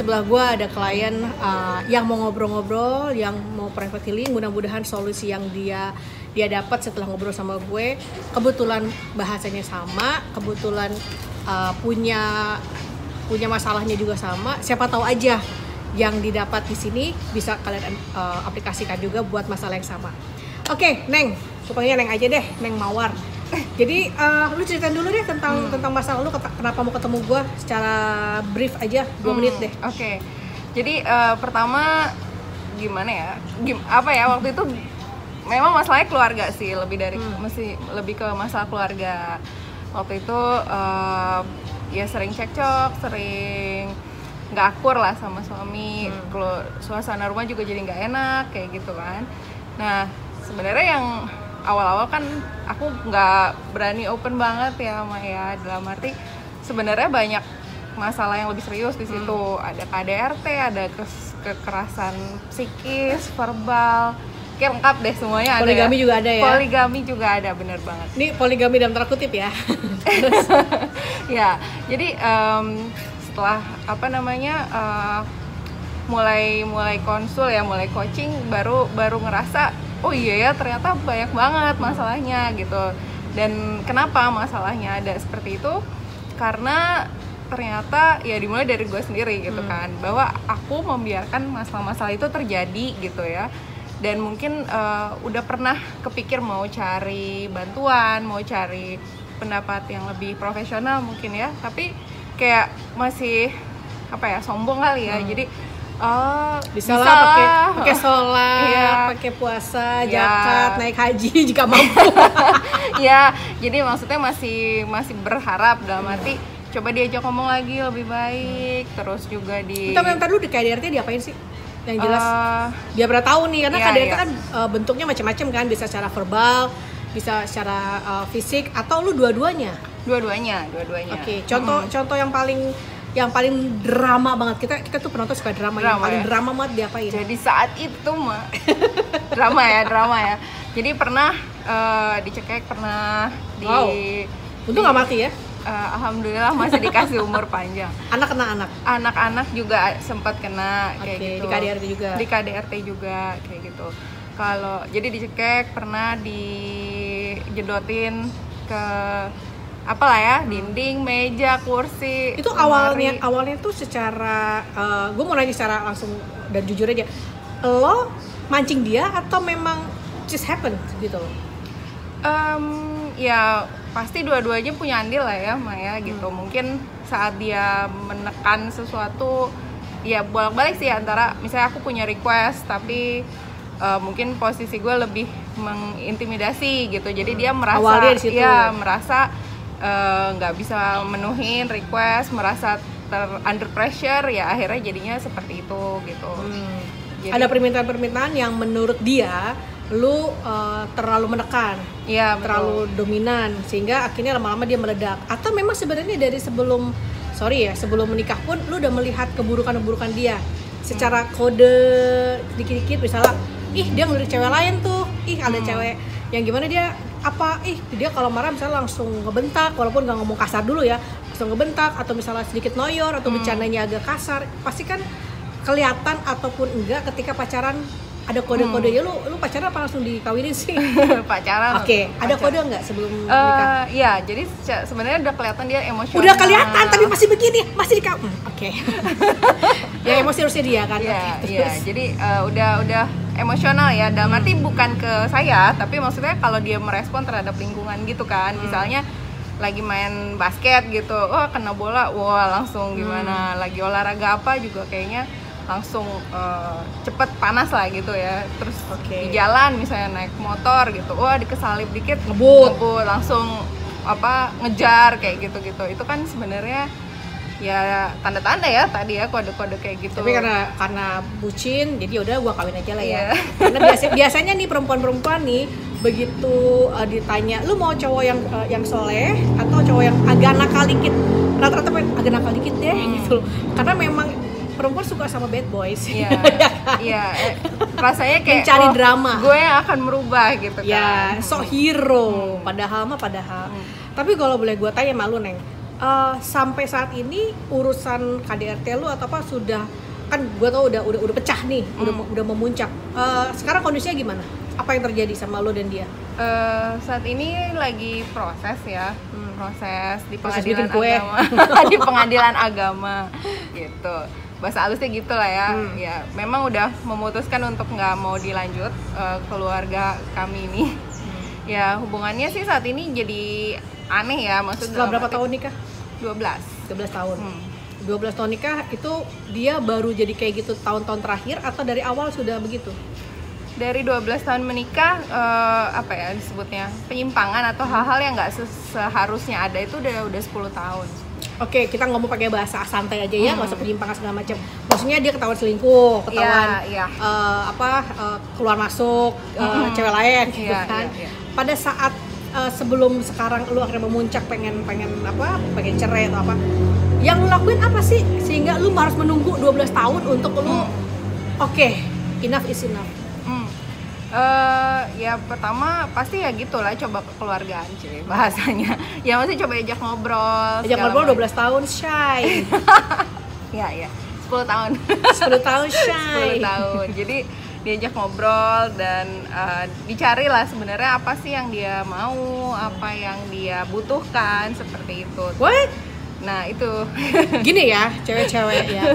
sebelah gue ada klien yang mau ngobrol-ngobrol, yang mau private healing. Mudah-mudahan solusi yang dia dapat setelah ngobrol sama gue, kebetulan bahasanya sama, kebetulan punya masalahnya juga sama. Siapa tahu aja yang didapat di sini bisa kalian aplikasikan juga buat masalah yang sama. Oke, Neng, pokoknya Neng aja deh, Neng Mawar. Jadi lu ceritain dulu deh tentang masalah lu, kenapa mau ketemu gue, secara brief aja, 2 menit deh. Oke. Jadi pertama gimana ya? Waktu itu memang masalahnya keluarga sih, lebih ke masalah keluarga. Waktu itu ya sering cekcok, sering nggak akur lah sama suami. Kalau suasana rumah juga jadi nggak enak kayak gitu kan. Nah, sebenarnya yang awal-awal kan aku nggak berani open banget ya Maya, dalam arti sebenarnya banyak masalah yang lebih serius di situ. Ada KDRT, ada kekerasan psikis, verbal, kayak lengkap deh semuanya. Poligami ada ya. Juga ada ya? Poligami juga ada, bener banget. Ini poligami dalam tanda kutip ya? Ya, jadi setelah mulai konsul ya, mulai coaching, baru ngerasa oh iya ya ternyata banyak banget masalahnya gitu. Dan kenapa masalahnya ada seperti itu? Karena ternyata ya dimulai dari gue sendiri gitu kan, bahwa aku membiarkan masalah-masalah itu terjadi gitu ya. Dan mungkin udah pernah kepikir mau cari bantuan, mau cari pendapat yang lebih profesional mungkin ya, tapi kayak masih sombong kali ya. Jadi bisa lah pakai sholat, iya, pakai puasa, zakat, naik haji jika mampu. Ya, jadi maksudnya masih berharap, dalam arti coba diajak ngomong lagi lebih baik. Terus juga bentar dulu, di KDRT diapain sih? Yang jelas dia pernah tahu nih, karena KDRT kan bentuknya macam-macam kan, bisa secara verbal, bisa secara fisik, atau lu dua-duanya? Dua-duanya. Oke, contoh yang paling drama banget, kita tuh penonton suka drama yang paling drama banget diapain? Jadi saat itu mah drama ya. Jadi pernah dicekek, pernah untung nggak mati ya? Alhamdulillah masih dikasih umur panjang. Anak-anak juga sempat kena kayak gitu. Di KDRT juga kayak gitu. Kalau jadi dicekek, pernah dijedotin ke dinding, meja, kursi. Itu awalnya tuh secara gue mau nanya secara langsung dan jujur aja, lo mancing dia atau memang just happen gitu? Ya pasti dua-duanya punya andil lah ya Maya gitu. Mungkin saat dia menekan sesuatu, ya bolak-balik sih, antara misalnya aku punya request tapi mungkin posisi gue lebih mengintimidasi gitu. Jadi dia merasa nggak bisa menuhin request, merasa under pressure, ya akhirnya jadinya seperti itu gitu. Jadi, ada permintaan yang menurut dia lu terlalu menekan, terlalu dominan, sehingga akhirnya lama-lama dia meledak. Atau memang sebenarnya dari sebelum menikah pun lu udah melihat keburukan dia secara kode dikit-dikit, misalnya dia ngelirik cewek lain tuh, ada cewek yang gimana dia dia kalau marah misalnya langsung ngebentak, walaupun nggak ngomong kasar dulu ya, langsung ngebentak, atau misalnya sedikit noyor atau bercandanya agak kasar, pasti kan kelihatan ataupun enggak ketika pacaran. Ada kode-kode ya, lu pacaran apa langsung dikawinin sih? Pacaran. Oke, ada kode nggak sebelum nikah? Iya, jadi sebenarnya udah kelihatan dia emosional. Udah kelihatan tapi masih begini, masih dikawin. Oke. Ya emosi harusnya dia kan. Iya. Jadi udah emosional ya. Dalam arti bukan ke saya, tapi maksudnya kalau dia merespon terhadap lingkungan gitu kan. Misalnya lagi main basket gitu, kena bola, langsung gimana. Lagi olahraga apa juga kayaknya langsung cepet panas lah gitu ya. Terus di jalan misalnya naik motor gitu, dikesalip dikit ngebut langsung ngejar kayak gitu. Itu kan sebenarnya ya tanda-tanda ya tadi ya, kode-kode kayak gitu. Tapi karena bucin, jadi udah gua kawin aja lah ya. Karena biasanya nih perempuan nih begitu ditanya, lu mau cowok yang soleh atau cowok yang agak nakal dikit, rata-rata agak nakal dikit deh gitu. Karena memang perempuan suka sama bad boys. Iya. Rasanya kayak mencari drama. Gue yang akan merubah gitu kan. Ya, sok hero. Padahal. Tapi kalau boleh gue tanya malu, Neng. sampai saat ini urusan KDRT lu atau apa sudah, kan gue tau udah pecah nih, udah memuncak. Sekarang kondisinya gimana? Apa yang terjadi sama lo dan dia? Saat ini lagi proses ya, proses di Proses pengadilan bikin kue. agama, di pengadilan agama gitu. Bahasa halusnya gitu lah ya. Ya memang udah memutuskan untuk nggak mau dilanjut keluarga kami ini. Ya hubungannya sih saat ini jadi aneh ya, maksudnya. Setelah berapa tahun nikah? 12 tahun. 12 tahun nikah itu dia baru jadi kayak gitu tahun-tahun terakhir atau dari awal sudah begitu? Dari 12 tahun menikah, apa ya disebutnya, penyimpangan atau hal-hal yang nggak seharusnya ada itu udah 10 tahun. Oke, kita ngomong pakai bahasa santai aja ya, nggak usah penyimpangan segala macam. Maksudnya dia ketahuan selingkuh, ketahuan keluar masuk cewek lain gitu kan. Pada saat sebelum sekarang lu akhirnya memuncak pengen cerai atau apa, yang lu lakuin apa sih sehingga lu harus menunggu 12 tahun untuk lu oke, enough is enough? Ya pertama pasti ya gitulah, coba kekeluargaan cuy bahasanya. Ya maksudnya coba ajak ngobrol. Ajak ngobrol 12 tahun shy. Ya 10 tahun. 10 tahun shy. 10 tahun. Jadi diajak ngobrol dan dicari lah sebenarnya apa sih yang dia mau, apa yang dia butuhkan, seperti itu. What? Nah itu gini ya cewek-cewek ya,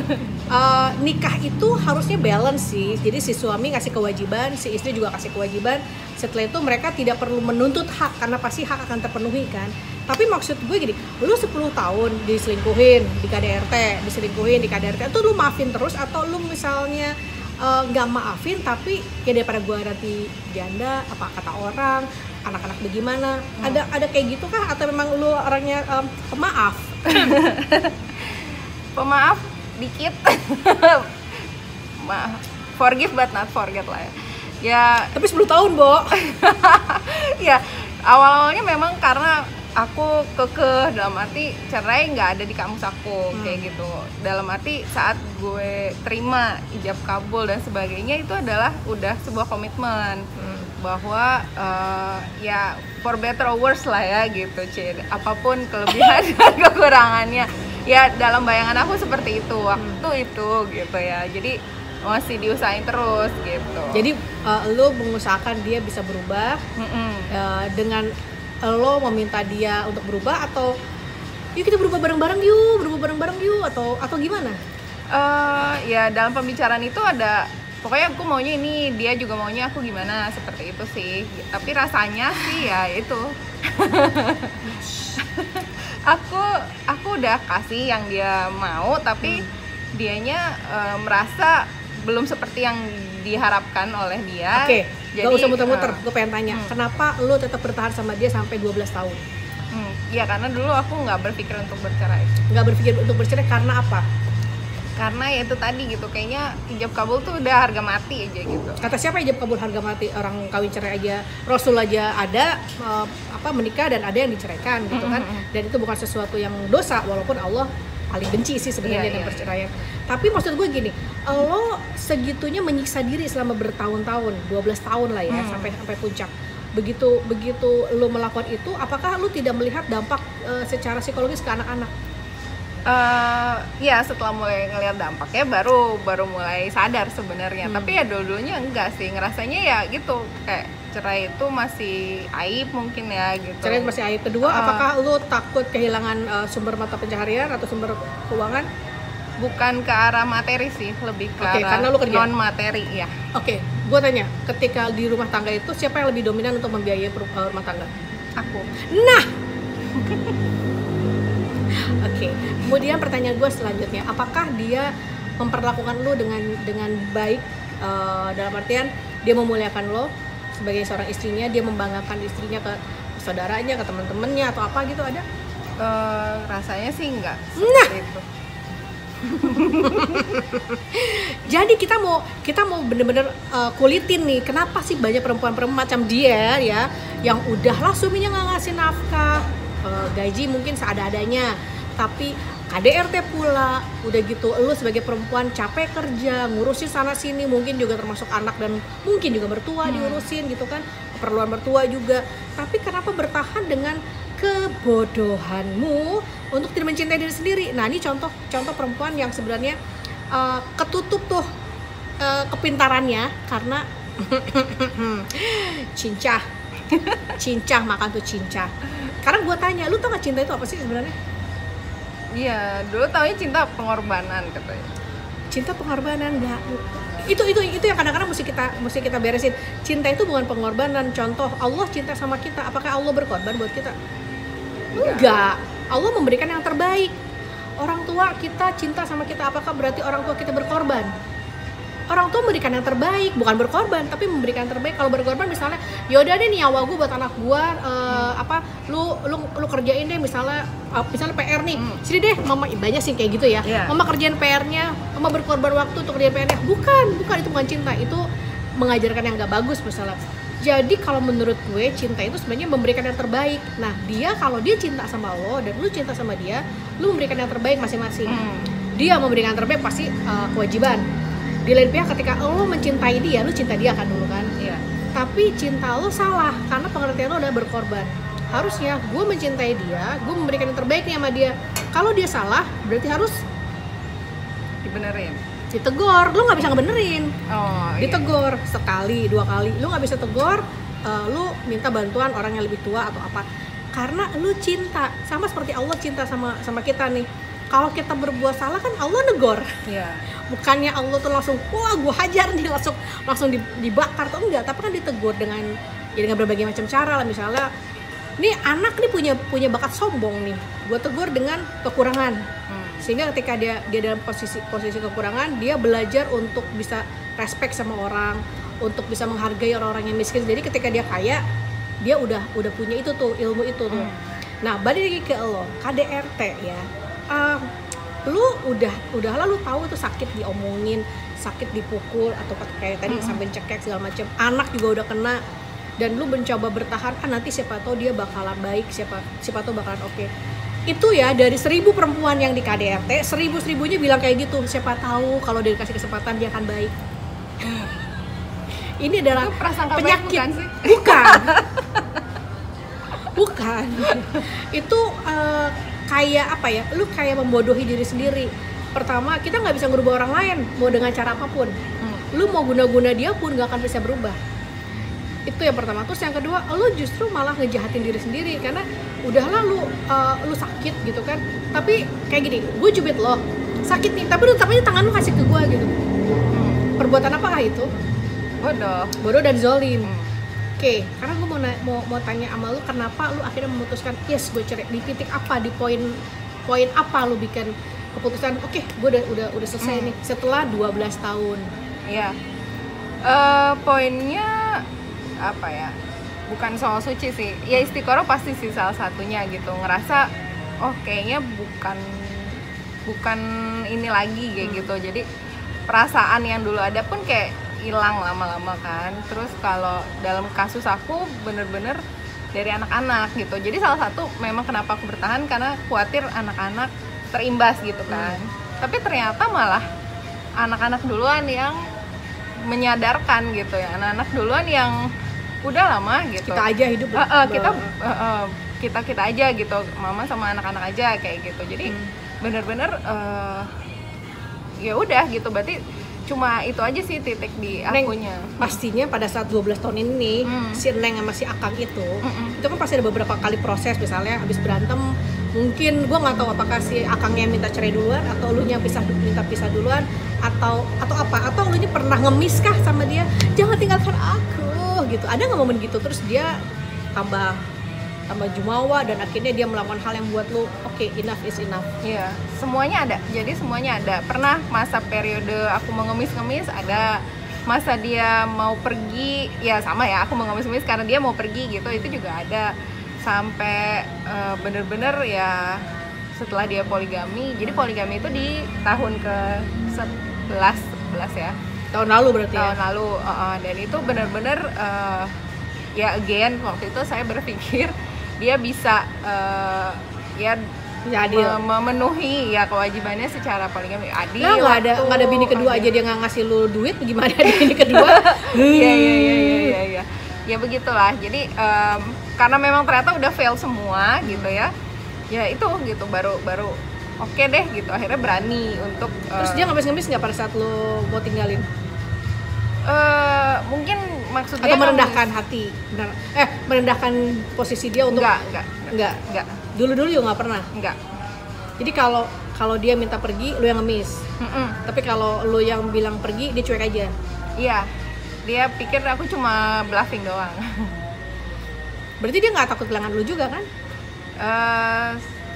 nikah itu harusnya balance sih. Jadi si suami kasih kewajiban, si istri juga kasih kewajiban. Setelah itu mereka tidak perlu menuntut hak karena pasti hak akan terpenuhi kan. Tapi maksud gue gini, lu 10 tahun diselingkuhin di KDRT itu lu maafin terus atau lu misalnya nggak maafin tapi ya daripada gue nanti janda apa kata orang, anak-anak bagaimana, ada kayak gitu kah atau memang lu orangnya pemaaf? Pemaaf dikit. Forgive but not forget lah ya. Ya tapi 10 tahun, Bo. Ya awal-awalnya memang karena aku kekeh, dalam arti cerai nggak ada di kamus aku kayak gitu. Dalam arti saat gue terima ijab kabul dan sebagainya itu adalah udah sebuah komitmen bahwa ya for better or worse lah ya gitu, apapun kelebihan dan kekurangannya ya dalam bayangan aku seperti itu waktu itu gitu ya. Jadi masih diusahain terus gitu. Jadi lo mengusahakan dia bisa berubah dengan lo meminta dia untuk berubah atau yuk kita berubah bareng-bareng yuk atau gimana? Ya dalam pembicaraan itu ada pokoknya aku maunya ini, dia juga maunya aku gimana, seperti itu sih. Tapi rasanya sih ya itu aku udah kasih yang dia mau tapi dianya merasa belum seperti yang diharapkan oleh dia. Oke. Jadi, gak usah muter-muter, gue pengen tanya, kenapa lo tetap bertahan sama dia sampai 12 tahun? Ya karena dulu aku nggak berpikir untuk bercerai. Nggak berpikir untuk bercerai karena apa? Karena ya itu tadi gitu, kayaknya ijab kabul tuh udah harga mati aja gitu. Kata siapa ijab kabul harga mati? Orang kawin cerai aja, Rasul aja ada menikah dan ada yang diceraikan gitu kan. Dan itu bukan sesuatu yang dosa, walaupun Allah paling benci sih sebenarnya dengan perceraian. Tapi maksud gue gini, lo segitunya menyiksa diri selama bertahun-tahun, 12 tahun lah ya, sampai puncak. Begitu lo melakukan itu, apakah lo tidak melihat dampak secara psikologis ke anak-anak? Ya setelah mulai ngelihat dampaknya baru mulai sadar sebenarnya. Tapi ya dulu-dulunya enggak sih, ngerasanya ya gitu kayak cerai itu masih aib mungkin ya gitu. Cerai masih aib. Kedua, apakah lo takut kehilangan sumber mata pencaharian atau sumber keuangan? Bukan ke arah materi sih, lebih ke arah non materi ya. Oke, gue tanya, ketika di rumah tangga itu siapa yang lebih dominan untuk membiayai rumah tangga? Aku. Nah. Oke. Kemudian pertanyaan gue selanjutnya, apakah dia memperlakukan lo dengan baik, dalam artian dia memuliakan lo sebagai seorang istrinya, dia membanggakan istrinya ke saudaranya, ke teman-temannya atau apa gitu, ada? Rasanya sih enggak seperti itu. Jadi kita mau bener-bener kulitin nih, kenapa sih banyak perempuan-perempuan macam dia ya, yang udahlah suaminya nggak ngasih nafkah, gaji mungkin seada-adanya, tapi KDRT pula, udah gitu lu sebagai perempuan capek kerja, ngurusin sana sini, mungkin juga termasuk anak dan mungkin juga mertua diurusin gitu kan, keperluan mertua juga. Tapi kenapa bertahan dengan kebodohanmu untuk tidak mencintai diri sendiri. Nah, ini contoh perempuan yang sebenarnya ketutup tuh kepintarannya karena cincah makan tuh cincah. Sekarang gue tanya, lu tau gak cinta itu apa sih sebenarnya? Iya, dulu taunya cinta pengorbanan katanya. Cinta pengorbanan enggak. Itu yang kadang-kadang mesti kita beresin. Cinta itu bukan pengorbanan. Contoh, Allah cinta sama kita, apakah Allah berkorban buat kita? Enggak. Allah memberikan yang terbaik. Orang tua kita cinta sama kita, apakah berarti orang tua kita berkorban? Orang tua memberikan yang terbaik, bukan berkorban, tapi memberikan yang terbaik. Kalau berkorban misalnya, yaudah deh nyawa gue buat anak gue, lu kerjain deh misalnya PR nih, sini deh mama, banyak sih kayak gitu ya. Mama kerjain PR-nya, mama berkorban waktu untuk kerjain PR-nya. Bukan itu bukan cinta, itu mengajarkan yang nggak bagus misalnya. Jadi kalau menurut gue cinta itu sebenarnya memberikan yang terbaik. Nah kalau dia cinta sama lo dan lu cinta sama dia, lu memberikan yang terbaik masing-masing. Dia memberikan yang terbaik pasti kewajiban. Di lain pihak ketika lo mencintai dia, lo cinta dia kan dulu kan? Iya. Tapi cinta lo salah karena pengertian lo udah berkorban. Harusnya gue mencintai dia, gue memberikan yang terbaik nih sama dia. Kalau dia salah, berarti harus dibenerin, ditegor. Lo nggak bisa ngebenerin. Iya. Ditegor sekali, 2 kali. Lo nggak bisa tegor, lo minta bantuan orang yang lebih tua atau apa. Karena lo cinta, sama seperti Allah cinta sama kita nih. Kalau kita berbuat salah kan Allah negor. Iya. Bukannya Allah tuh langsung wah gue hajar nih langsung dibakar tuh enggak, tapi kan ditegur dengan berbagai macam cara lah. Misalnya nih anak nih punya bakat sombong nih, gue tegur dengan kekurangan, sehingga ketika dia dalam posisi kekurangan, dia belajar untuk bisa respect sama orang, untuk bisa menghargai orang-orang yang miskin. Jadi ketika dia kaya, dia udah punya itu tuh, ilmu itu tuh. Nah balik lagi ke lo KDRT ya. Lu udah lah, lu tahu tuh sakit diomongin, sakit dipukul atau kayak tadi sampai cekek segala macam. Anak juga udah kena dan lu mencoba bertahan, nanti siapa tahu dia bakalan baik, siapa tahu bakalan oke. Itu ya dari 1000 perempuan yang di KDRT, 1000-1000-nya bilang kayak gitu, siapa tahu kalau dia dikasih kesempatan dia akan baik. Ini adalah penyakit, bukan sih? Bukan. Itu kayak apa ya, lu kayak membodohi diri sendiri. Pertama, kita nggak bisa merubah orang lain mau dengan cara apapun. Lu mau guna-guna dia pun nggak akan bisa berubah. Itu yang pertama. Terus yang kedua, lu justru malah ngejahatin diri sendiri karena udahlah lu sakit gitu kan. Tapi kayak gini, gue cubit lo sakit nih, tapi tetap aja tangan lu kasih ke gue gitu. Perbuatan apakah itu? Bodoh dan zolim. Oke, karena gue mau tanya sama lu, kenapa lu akhirnya memutuskan yes gue cerai, di titik apa, di poin apa lu bikin keputusan oke, gue udah selesai nih setelah 12 tahun. Iya. Poinnya apa ya? Bukan soal suci sih. Ya istiqoroh pasti sih salah satunya gitu. Ngerasa kayaknya bukan ini lagi kayak gitu. Jadi perasaan yang dulu ada pun kayak hilang lama-lama kan. Terus kalau dalam kasus aku bener-bener dari anak-anak gitu. Jadi salah satu memang kenapa aku bertahan karena khawatir anak-anak terimbas gitu kan. Tapi ternyata malah anak-anak duluan yang menyadarkan gitu ya. Anak-anak duluan yang udah lama gitu. Kita aja hidup. Kita aja gitu. Mama sama anak-anak aja kayak gitu. Jadi bener-bener ya udah gitu. Berarti cuma itu aja sih titik di akunya. Pastinya pada saat 12 tahun ini si Neng sama si Akang itu kan pasti ada beberapa kali proses. Misalnya habis berantem, mungkin gue nggak tahu apakah si Akangnya minta cerai duluan atau elunya minta pisah duluan atau apa, atau elunya pernah ngemis kah sama dia, jangan tinggalkan aku gitu. Ada nggak momen gitu? Terus dia tambah jumawa dan akhirnya dia melakukan hal yang buat lu oke, enough is enough. Iya, semuanya ada. Jadi semuanya ada. Pernah masa periode aku mau ngemis-ngemis, ada masa dia mau pergi, ya sama ya, aku mau ngemis-ngemis karena dia mau pergi gitu, itu juga ada. Sampai bener-bener ya setelah dia poligami. Jadi poligami itu di tahun ke-11 ya. Tahun lalu berarti tahun lalu. Dan itu bener-bener ya again waktu itu saya berpikir dia bisa memenuhi ya kewajibannya secara poligami adil. Nah, nggak ada bini kedua aja dia nggak ngasih lu duit, gimana ada bini kedua? Iya. ya begitulah. Jadi karena memang ternyata udah fail semua gitu ya itu gitu baru oke deh gitu, akhirnya berani untuk terus dia ngemis-ngemis nggak pada saat lo mau tinggalin? Mungkin maksudnya atau merendahkan hati, merendahkan posisi dia untuk enggak. Dulu juga nggak pernah. Enggak. Jadi kalau dia minta pergi, lo yang ngemis. Tapi kalau lo yang bilang pergi, dia cuek aja. Iya. Dia pikir aku cuma bluffing doang. Berarti dia nggak takut kehilangan lo juga kan?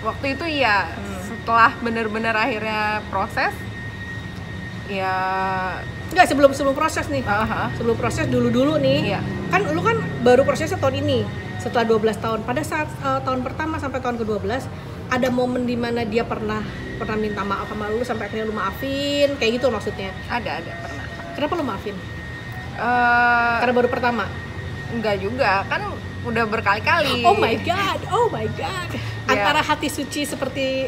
Waktu itu iya. Setelah benar-benar akhirnya proses, ya enggak, sebelum proses nih. Sebelum proses dulu nih. Iya. Kan lu kan baru prosesnya tahun ini. Setelah 12 tahun. Pada saat tahun pertama sampai tahun ke-12 ada momen di mana dia pernah minta maaf sama lu sampai akhirnya lu maafin, kayak gitu maksudnya? Ada pernah. Kenapa lu maafin? Karena baru pertama? Enggak juga, kan udah berkali-kali. Oh my god. Antara hati suci seperti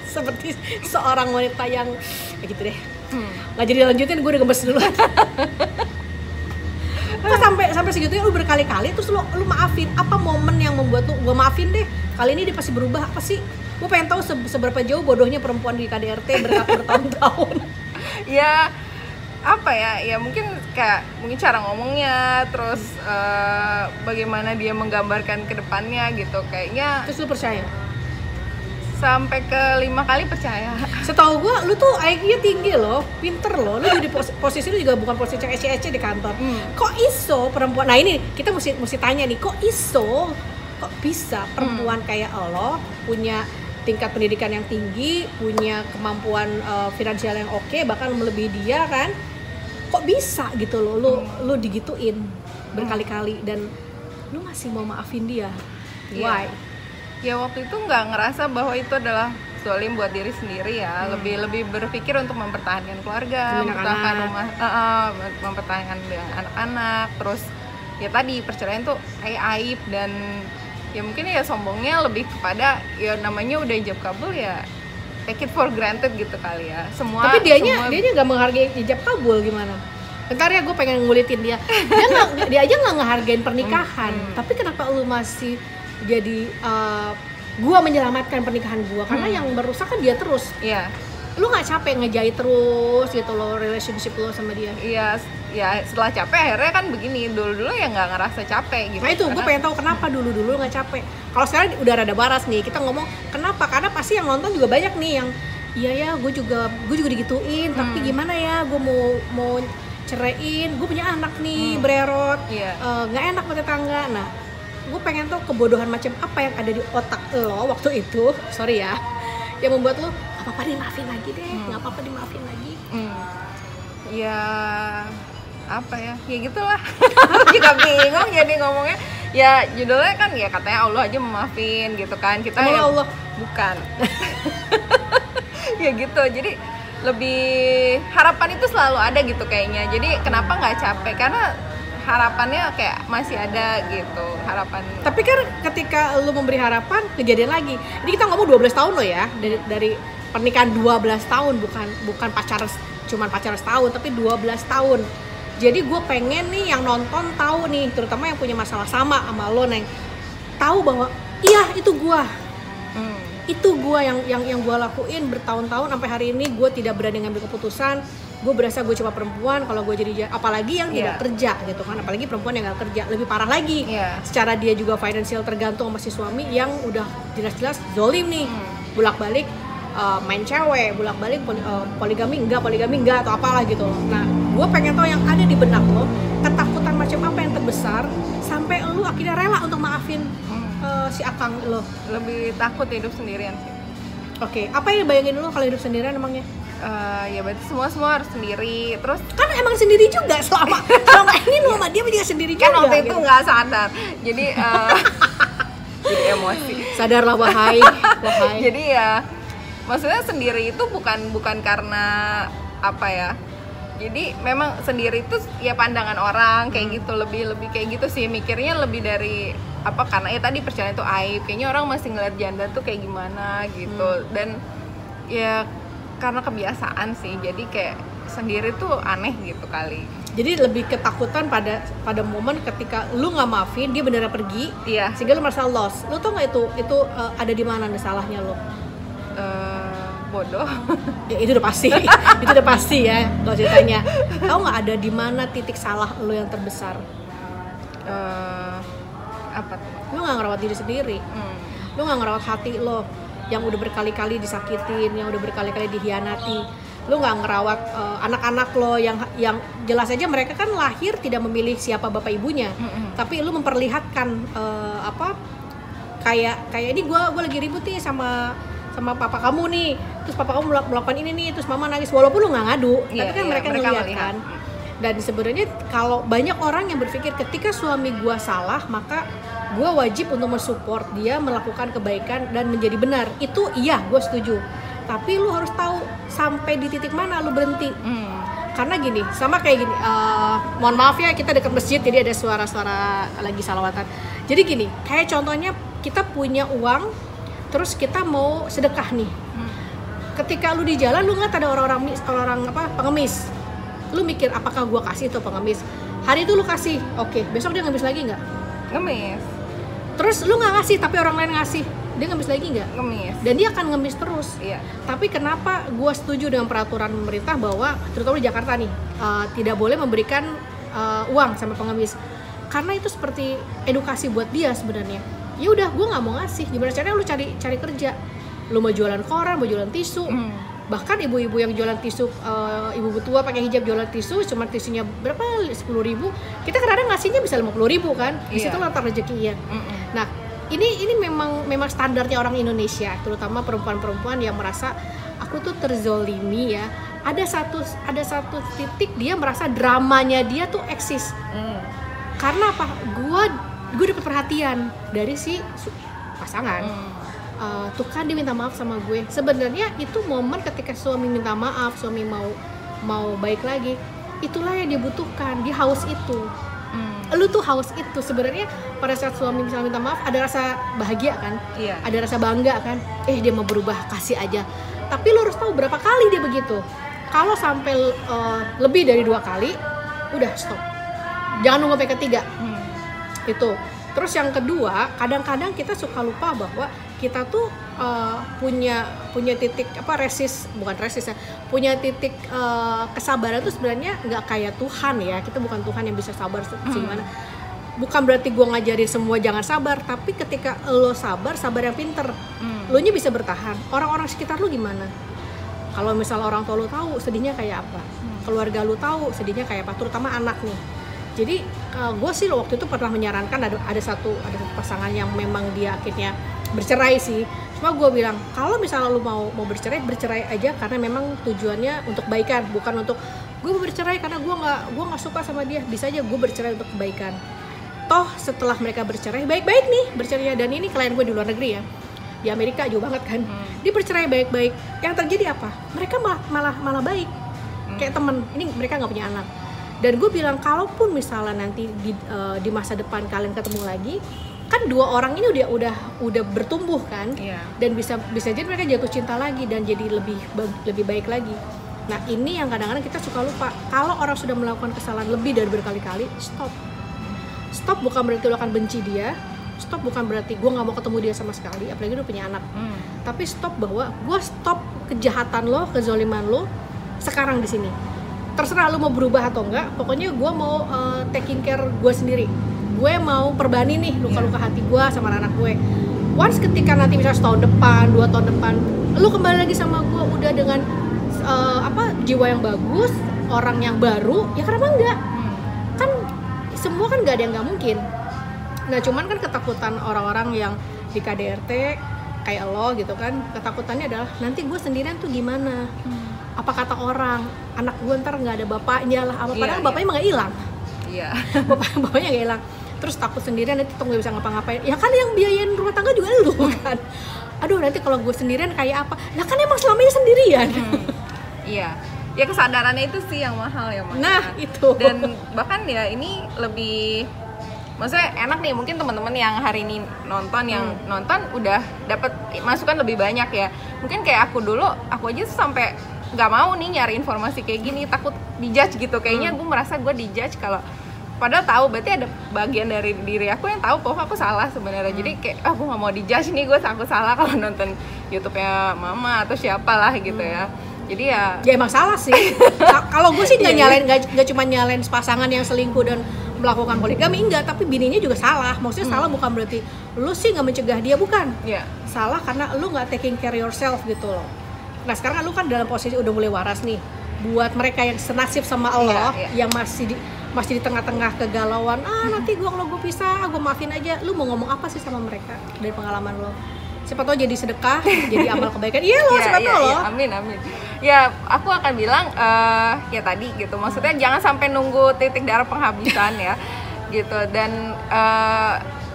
seperti seorang wanita yang kayak gitu deh. Nggak jadi lanjutin, gue udah gemes dulu. Kok sampai segitunya lu berkali-kali terus lu maafin? Apa momen yang membuat lu gue maafin deh, kali ini dia pasti berubah? Apa sih? Gue pengen tahu seberapa jauh bodohnya perempuan di KDRT bertahun-tahun. Ya apa ya mungkin cara ngomongnya, terus bagaimana dia menggambarkan ke depannya gitu kayaknya. Terus lu percaya? Sampai ke 5 kali percaya. Setahu gue, lu tuh IQ-nya tinggi loh, pinter loh. Lu jadi posisi lu juga bukan posisi yang ece-ece di kantor. Kok iso perempuan? Nah ini kita mesti tanya nih, kok bisa perempuan kayak lo punya tingkat pendidikan yang tinggi, punya kemampuan finansial yang oke, bahkan melebihi dia kan? Kok bisa gitu loh? Lu digituin berkali-kali dan lu masih mau maafin dia? Why? Ya waktu itu nggak ngerasa bahwa itu adalah zalim buat diri sendiri ya. Lebih berpikir untuk mempertahankan keluarga, mempertahankan rumah, mempertahankan anak-anak. Terus ya tadi perceraian tuh aib dan ya mungkin ya sombongnya lebih kepada ya namanya udah ijab kabul ya take it for granted gitu kali ya. Tapi dianya nggak menghargai ijab kabul gimana? Bentar ya, gue pengen ngulitin dia. Dia aja nggak ngehargain pernikahan. Tapi kenapa lu masih jadi gua menyelamatkan pernikahan gua? Karena yang merusak kan dia terus. Iya. Lu nggak capek ngejahit terus gitu loh relationship lo sama dia? Iya, ya setelah capek akhirnya kan begini. Dulu ya nggak ngerasa capek gitu. Nah itu gue pengen tahu kenapa dulu nggak capek. Kalau sekarang udah rada waras nih, kita ngomong kenapa? Karena pasti yang nonton juga banyak nih yang iya ya gue juga digituin. Tapi gimana ya, gue mau ceraiin, gue punya anak nih bererot, nggak enak sama tetangga. Nah gue pengen tahu kebodohan macam apa yang ada di otak lo waktu itu, sorry ya, yang membuat lo nggak apa-apa dimaafin lagi deh, nggak apa-apa dimaafin lagi. Ya apa ya gitulah. Juga bingung jadi ngomongnya. Ya judulnya kan ya katanya Allah aja memaafin gitu kan, kita ya Allah bukan. Ya gitu, jadi lebih harapan itu selalu ada gitu kayaknya. Jadi kenapa nggak capek, karena harapannya kayak masih ada gitu, harapan. Tapi kan ketika lu memberi harapan, kejadian lagi. Ini kita ngomong 12 tahun loh ya, dari pernikahan 12 tahun, bukan cuman pacaran setahun, tapi 12 tahun. Jadi gue pengen nih yang nonton tahu nih, terutama yang punya masalah sama lo, Neng, tahu bahwa iya itu gue. Itu gue yang gue lakuin bertahun-tahun sampai hari ini gue tidak berani ngambil keputusan. Gue berasa gue cuma perempuan, kalau gue jadi apalagi yang tidak kerja gitu kan, apalagi perempuan yang nggak kerja lebih parah lagi. Secara dia juga financial tergantung sama si suami yang udah jelas-jelas zolim nih, bolak-balik main cewek, bolak-balik poligami enggak atau apalah gitu. Nah gue pengen tahu yang ada di benak lo, ketakutan macam apa yang terbesar sampai lo akhirnya rela untuk maafin si akang lo. Lebih takut hidup sendirian sih. Oke, apa yang bayangin lo kalau hidup sendirian emangnya? Ya berarti semua harus sendiri. Terus kan emang sendiri juga selama ini lu sama dia juga sendiri kan juga. Kan waktu itu nggak sadar. Jadi jadi emosi. Sadarlah wahai. Jadi ya maksudnya sendiri itu bukan karena apa ya. Jadi memang sendiri itu ya pandangan orang kayak gitu, lebih kayak gitu sih, mikirnya lebih dari apa, karena ya tadi percaya itu aib. Kayaknya orang masih ngeliat janda tuh kayak gimana gitu. Dan ya karena kebiasaan sih, jadi kayak sendiri tuh aneh gitu kali. Jadi lebih ketakutan pada momen ketika lu nggak maafin, dia beneran pergi, sehingga lu merasa lost. Lu tau nggak itu ada di mana nih salahnya lu? Bodoh. Ya, itu udah pasti, itu udah pasti ya kalau ceritanya. Tau nggak ada di mana titik salah lu yang terbesar? Apa tuh? Lu nggak ngerawat diri sendiri, lu nggak ngerawat hati lo yang udah berkali-kali disakitin, yang udah berkali-kali dihianati. Lu nggak ngerawat anak-anak lo yang jelas aja mereka kan lahir tidak memilih siapa bapak ibunya, tapi lu memperlihatkan kayak ini gue lagi ribut nih sama papa kamu nih, terus papa kamu melakukan ini nih, terus mama nangis, walaupun lu nggak ngadu, tapi kan mereka ngeliat kan. Dan sebenarnya kalau banyak orang yang berpikir ketika suami gue salah maka gue wajib untuk mensupport dia melakukan kebaikan dan menjadi benar, itu iya gue setuju. Tapi lu harus tahu sampai di titik mana lu berhenti. Karena gini, sama kayak gini, mohon maaf ya kita dekat masjid jadi ada suara-suara lagi salawatan. Jadi gini, kayak contohnya kita punya uang, terus kita mau sedekah nih. Ketika lu di jalan lu ngeliat ada orang pengemis, lu mikir apakah gua kasih atau pengemis? Hari itu lu kasih, oke, besok dia ngemis lagi nggak? Ngemis. Terus lu nggak ngasih tapi orang lain ngasih, dia ngemis lagi nggak? Ngemis. Dan dia akan ngemis terus. Iya. Tapi kenapa gue setuju dengan peraturan pemerintah bahwa terutama di Jakarta nih tidak boleh memberikan uang sama pengemis? Karena itu seperti edukasi buat dia sebenarnya. Ya udah, gue nggak mau ngasih. Gimana caranya lu cari kerja? Lu mau jualan koran, mau jualan tisu. Bahkan ibu-ibu yang jualan tisu, ibu tua pakai hijab jualan tisu, cuma tisunya berapa? 10.000. Kita kadang-kadang ngasihnya bisa 50.000 kan? Di situ letak rezekinya. Nah, ini memang standarnya orang Indonesia, terutama perempuan-perempuan yang merasa aku tuh terzolimi ya. Ada satu titik dia merasa dramanya dia tuh eksis. Karena apa? Gue dapet perhatian dari si pasangan. Tuh kan dia minta maaf sama gue. Sebenarnya itu momen ketika suami minta maaf, suami mau baik lagi. Itulah yang dia butuhkan. Dia haus itu. Lu tuh haus itu sebenarnya. Pada saat suami misalnya minta maaf ada rasa bahagia kan, ada rasa bangga kan, dia mau berubah, kasih aja. Tapi lu harus tahu berapa kali dia begitu. Kalau sampai lebih dari 2 kali, udah stop, jangan nunggu sampai ketiga. Itu. Terus yang kedua, kadang-kadang kita suka lupa bahwa kita tuh punya titik punya titik kesabaran tuh sebenarnya nggak kayak Tuhan ya. Kita bukan Tuhan yang bisa sabar segimana. Bukan berarti gue ngajarin semua jangan sabar, tapi ketika lo sabar yang pinter, lo nya bisa bertahan. Orang-orang sekitar lo gimana? Kalau misal orang tua lo tahu sedihnya kayak apa, keluarga lo tahu sedihnya kayak apa, terutama anak nih. Jadi gue sih waktu itu pernah menyarankan ada satu pasangan yang memang dia akhirnya bercerai sih. Cuma gue bilang kalau misalnya lo mau bercerai aja karena memang tujuannya untuk kebaikan, bukan untuk gue bercerai karena gue nggak suka sama dia. Bisa aja gue bercerai untuk kebaikan. Toh setelah mereka bercerai baik-baik nih bercerainya, dan ini klien gue di luar negeri ya, di Amerika jauh banget kan. Dia bercerai baik-baik, yang terjadi apa? Mereka malah baik, kayak temen. Ini mereka nggak punya anak. Dan gue bilang kalaupun misalnya nanti di masa depan kalian ketemu lagi, kan 2 orang ini udah bertumbuh kan, dan bisa jadi mereka jatuh cinta lagi dan jadi lebih baik lagi. Nah ini yang kadang-kadang kita suka lupa. Kalau orang sudah melakukan kesalahan lebih dari berkali-kali, stop bukan berarti lo akan benci dia, stop bukan berarti gue nggak mau ketemu dia sama sekali, apalagi lo punya anak. Tapi stop bahwa gue stop kejahatan lo, kezoliman lo sekarang di sini. Terserah lo mau berubah atau enggak, pokoknya gue mau taking care gue sendiri. Gue mau perbani nih luka-luka hati gue sama anak gue. Once ketika nanti misalnya setahun depan, 2 tahun depan, lo kembali lagi sama gue udah dengan jiwa yang bagus, orang yang baru, ya kenapa enggak? Kan semua kan nggak ada yang nggak mungkin. Nah cuman kan ketakutan orang-orang yang di KDRT kayak lo gitu kan, ketakutannya adalah nanti gue sendirian tuh gimana? Apa kata orang, anak gue ntar nggak ada bapaknya lah, padahal bapaknya emang nggak hilang. Bapaknya nggak hilang. Terus takut sendirian nanti tuh nggak bisa ngapa-ngapain. Ya kan yang biayain rumah tangga juga lu kan. Aduh nanti kalau gue sendirian kayak apa? Nah kan emang selamanya sendirian. Iya. Ya kesadarannya itu sih yang mahal ya Mas. Nah itu. Dan bahkan ya ini lebih, maksudnya enak nih mungkin teman-teman yang hari ini nonton udah dapat masukan lebih banyak ya. Mungkin kayak aku dulu, aku aja tuh sampai nggak mau nih nyari informasi kayak gini, takut dijudge gitu. Kayaknya gue merasa gue dijudge kalau padahal tahu, berarti ada bagian dari diri aku yang tahu bahwa aku salah sebenarnya. Jadi kayak gue nggak mau dijudge nih, gue takut salah kalau nonton YouTube-nya mama atau siapalah gitu ya. Jadi ya emang salah sih. Kalau gue sih nggak cuma nyalain pasangan yang selingkuh dan melakukan poligami, enggak, tapi bininya juga salah. Maksudnya salah bukan berarti lu sih nggak mencegah dia, bukan. Salah karena lu nggak taking care yourself gitu loh. Nah sekarang lu kan dalam posisi udah mulai waras nih. Buat mereka yang senasib sama Allah, yang masih di tengah-tengah kegalauan, nanti kalau gue pisah, gue maafin aja. Lu mau ngomong apa sih sama mereka dari pengalaman lo? Siapa tau jadi sedekah, jadi amal kebaikan. Iya loh, siapa tau loh. Amin. Ya, aku akan bilang ya tadi gitu. Maksudnya jangan sampai nunggu titik darah penghabisan ya, gitu. Dan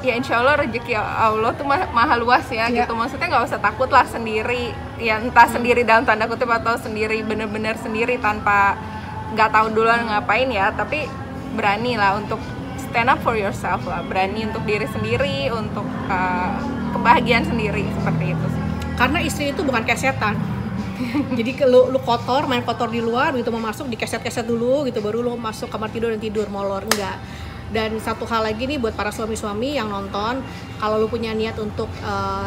ya insya Allah rezeki Allah tuh maha luas ya, gitu. Maksudnya nggak usah takut lah sendiri. Ya entah sendiri dalam tanda kutip atau sendiri bener-bener sendiri tanpa nggak tahu duluan ngapain ya. Tapi berani lah untuk stand up for yourself lah. Berani untuk diri sendiri, untuk kebahagiaan sendiri, seperti itu sih. Karena istri itu bukan kayak setan. Jadi lu kotor, main kotor di luar gitu, mau masuk dikeset-keset dulu gitu, baru lu masuk kamar tidur dan tidur molor, enggak. Dan satu hal lagi nih buat para suami-suami yang nonton, kalau lu punya niat untuk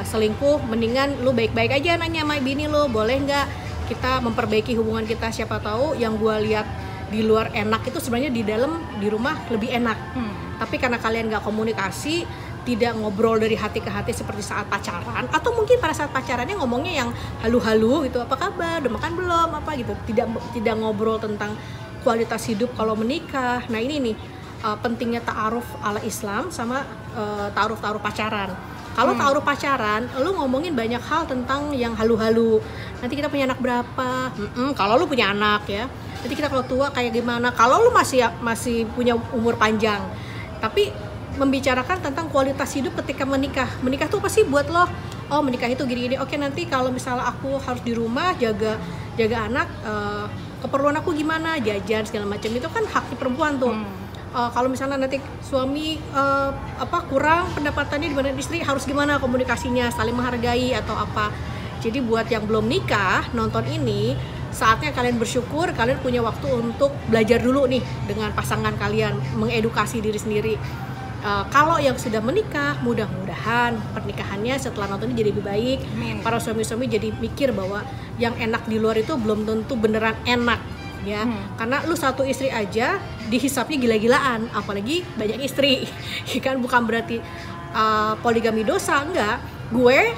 selingkuh, mendingan lu baik-baik aja nanya sama bini lu, boleh nggak kita memperbaiki hubungan kita. Siapa tahu yang gua lihat di luar enak itu sebenarnya di dalam, di rumah lebih enak. Tapi karena kalian nggak komunikasi, tidak ngobrol dari hati ke hati seperti saat pacaran, atau mungkin pada saat pacarannya ngomongnya yang halu-halu gitu, apa kabar, udah makan belum, apa gitu, tidak ngobrol tentang kualitas hidup kalau menikah. Nah ini nih pentingnya ta'aruf ala Islam sama ta'aruf pacaran. Kalau ta'aruf pacaran, lu ngomongin banyak hal tentang yang halu-halu. Nanti kita punya anak berapa? Kalau lu punya anak ya. Nanti kita kalau tua kayak gimana? Kalau lu masih punya umur panjang. Tapi membicarakan tentang kualitas hidup ketika menikah. Menikah tuh pasti buat lo, oh menikah itu gini-gini. Oke, nanti kalau misalnya aku harus di rumah jaga anak, keperluan aku gimana, jajan segala macam, itu kan hak perempuan tuh. Kalau misalnya nanti suami kurang pendapatannya dibanding istri, harus gimana komunikasinya, saling menghargai atau apa. Jadi buat yang belum nikah nonton ini, saatnya kalian bersyukur, kalian punya waktu untuk belajar dulu nih dengan pasangan kalian, mengedukasi diri sendiri. Kalau yang sudah menikah, mudah-mudahan pernikahannya setelah nonton ini jadi lebih baik. Para suami-suami jadi mikir bahwa yang enak di luar itu belum tentu beneran enak ya. Karena lu satu istri aja dihisapnya gila-gilaan, apalagi banyak istri. Kan bukan berarti poligami dosa, enggak. Gue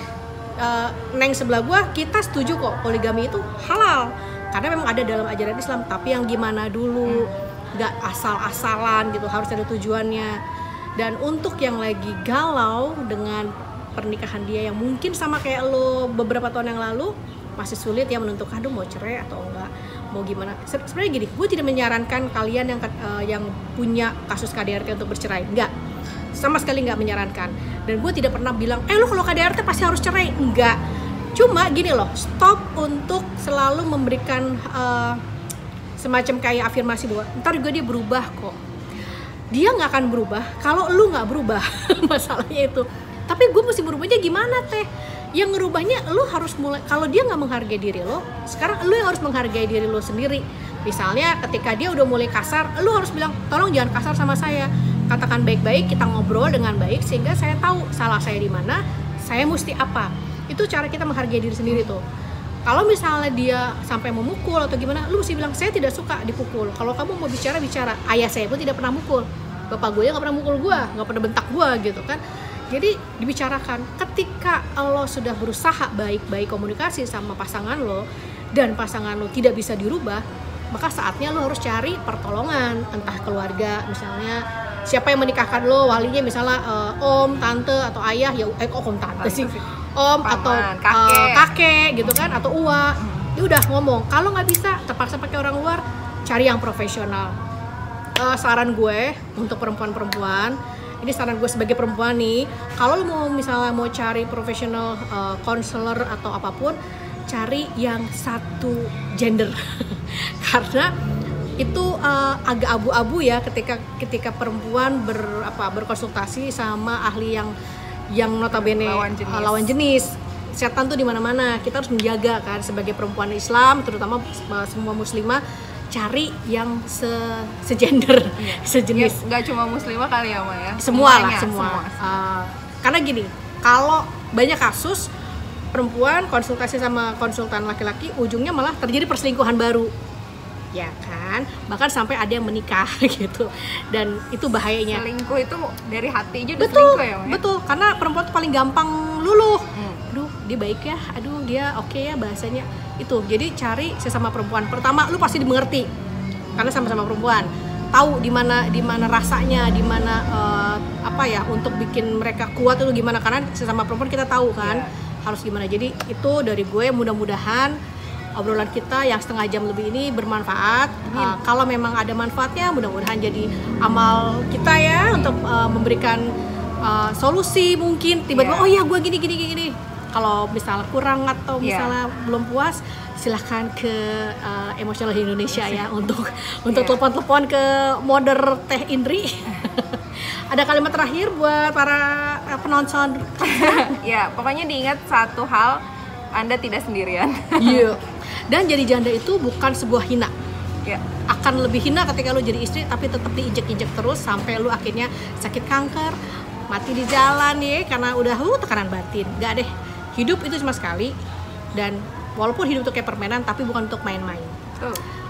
neng sebelah gue, kita setuju kok poligami itu halal. Karena memang ada dalam ajaran Islam, tapi yang gimana dulu, enggak asal-asalan gitu, harus ada tujuannya. Dan untuk yang lagi galau dengan pernikahan dia yang mungkin sama kayak lo beberapa tahun yang lalu, masih sulit ya menentukan mau cerai atau enggak, mau gimana. Sebenarnya gini, gue tidak menyarankan kalian yang punya kasus KDRT untuk bercerai, enggak, sama sekali enggak menyarankan. Dan gue tidak pernah bilang, lo kalau KDRT pasti harus cerai, enggak. Cuma gini loh, stop untuk selalu memberikan semacam kayak afirmasi bahwa ntar juga dia berubah kok. Dia nggak akan berubah kalau lu nggak berubah. Masalahnya itu. Tapi gue mesti berubahnya gimana teh? Yang ngerubahnya lu harus mulai. Kalau dia nggak menghargai diri lo, sekarang lu yang harus menghargai diri lo sendiri. Misalnya ketika dia udah mulai kasar, lu harus bilang, tolong jangan kasar sama saya, katakan baik-baik, kita ngobrol dengan baik sehingga saya tahu salah saya di mana, saya mesti apa. Itu cara kita menghargai diri sendiri tuh. Kalau misalnya dia sampai memukul atau gimana, lu mesti bilang, saya tidak suka dipukul. Kalau kamu mau bicara. Ayah saya pun tidak pernah mukul. Bapak gue nggak pernah mukul gue, nggak pernah bentak gue gitu kan. Jadi dibicarakan. Ketika lo sudah berusaha baik-baik komunikasi sama pasangan lo, dan pasangan lo tidak bisa dirubah, maka saatnya lo harus cari pertolongan. Entah keluarga, misalnya siapa yang menikahkan lo, walinya misalnya om, tante, atau ayah. Ya om, tante sih, om paman, atau kakek gitu kan, atau uwa. Ya udah ngomong. Kalau nggak bisa, terpaksa pakai orang luar, cari yang profesional. Saran gue untuk perempuan-perempuan, ini saran gue sebagai perempuan nih, kalau lo mau cari profesional counselor atau apapun, cari yang satu gender. Karena itu agak abu-abu ya ketika perempuan berkonsultasi sama ahli yang notabene lawan jenis. setan tuh di mana-mana. Kita harus menjaga kan sebagai perempuan Islam, terutama semua muslimah, cari yang segender, sejenis. Nggak cuma muslimah kali ya, Ma ya. Semua. Karena gini, kalau banyak kasus perempuan konsultasi sama konsultan laki-laki, ujungnya malah terjadi perselingkuhan baru, ya kan? Bahkan sampai ada yang menikah gitu, dan itu bahayanya. Selingkuh itu dari hati aja udah Betul, selingkuh ya, Ma ya? betul. Karena perempuan tuh paling gampang luluh. Aduh, dia baik ya, aduh dia oke ya bahasanya. Itu, jadi cari sesama perempuan. Pertama, lu pasti dimengerti, karena sama-sama perempuan. Tahu di mana rasanya, di mana untuk bikin mereka kuat itu gimana, karena sesama perempuan kita tahu kan harus gimana. Jadi itu dari gue, mudah-mudahan obrolan kita yang setengah jam lebih ini bermanfaat. Kalau memang ada manfaatnya, mudah-mudahan jadi amal kita ya untuk memberikan solusi. Mungkin tiba-tiba oh iya gue gini. Kalau misalnya kurang atau misalnya belum puas, silahkan ke Emotional Indonesia ya untuk telepon-telepon ke Mother Teh Indri. Ada kalimat terakhir buat para penonton? Ya, pokoknya diingat satu hal, Anda tidak sendirian. Iya. Dan jadi janda itu bukan sebuah hina. Ya. Akan lebih hina ketika lu jadi istri tapi tetap diinjek-injek terus sampai lu akhirnya sakit kanker, mati di jalan ya karena udah tekanan batin. Gak deh. Hidup itu cuma sekali, dan walaupun hidup itu kayak permainan tapi bukan untuk main-main.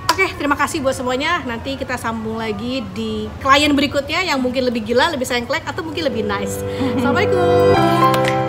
Oke, terima kasih buat semuanya. Nanti kita sambung lagi di klien berikutnya yang mungkin lebih gila, lebih sengklek, atau mungkin lebih nice. Assalamualaikum.